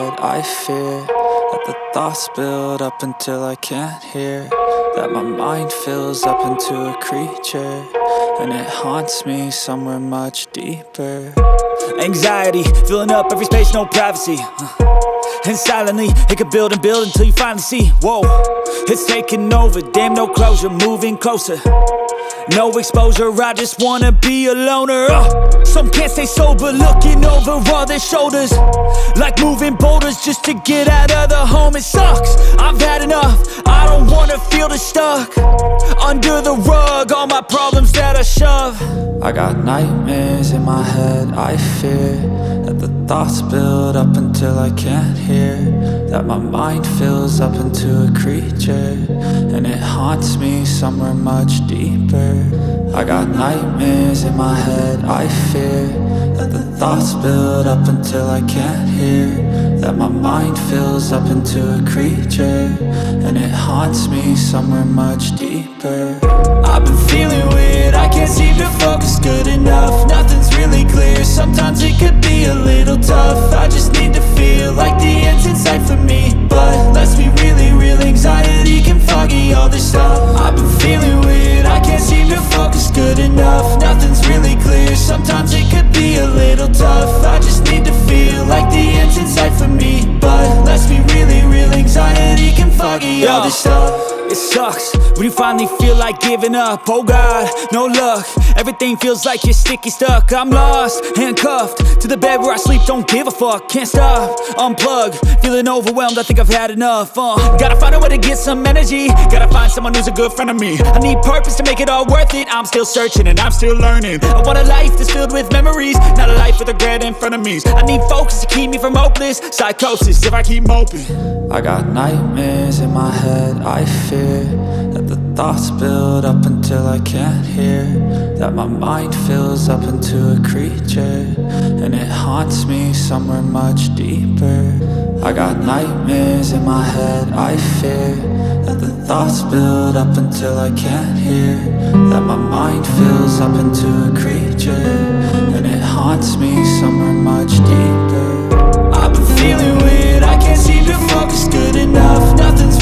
head, I fear that the thoughts build up until I can't hear, that my mind fills up into a creature, and it haunts me somewhere much deeper. Anxiety, filling up every space, no privacy. And silently, it could build and build until you finally see, whoa, it's taking over, damn no closure, moving closer. No exposure, I just wanna be a loner. Some can't stay sober, looking over all their shoulders, like moving boulders just to get out of the home. It sucks, I've had enough, I don't wanna feel the stuck under the rug, all my problems that I shove. I got nightmares in my head, I fear that the thoughts build up until I can't hear, that my mind fills up into a creature, and it haunts me somewhere much deeper. I got nightmares in my head, I fear that the thoughts build up until I can't hear, that my mind fills up into a creature, and it haunts me somewhere much deeper. I've been feeling weird, I can't seem to focus good enough, nothing's really clear, sometimes it could be a little tough. I just need to feel like the end's in sight for me, but let's be really real, anxiety can foggy all this stuff. I've been feeling weird, I can't seem to focus good enough, nothing's really clear, sometimes it could be a little tough. I just need to feel like the end's in sight for me, but let's be really real, anxiety can foggy all this stuff. It sucks when you finally feel like giving up. Oh God, no luck, everything feels like you're sticky stuck. I'm lost, handcuffed to the bed where I sleep, don't give a fuck. Can't stop, unplug, feeling overwhelmed, I think I've had enough. Gotta find a way to get some energy, gotta find someone who's a good friend of me. I need purpose to make it all worth it, I'm still searching and I'm still learning. I want a life that's filled with memories, not a life with regret in front of me. I need focus to keep me from hopeless psychosis if I keep moping. I got nightmares in my head, I fear that the thoughts build up until I can't hear, that my mind fills up into a creature, and it haunts me somewhere much deeper. I got nightmares in my head, I fear that the thoughts build up until I can't hear, that my mind fills up into a creature, and it haunts me somewhere much deeper. I've been feeling weird, I can't seem to focus good enough, nothing's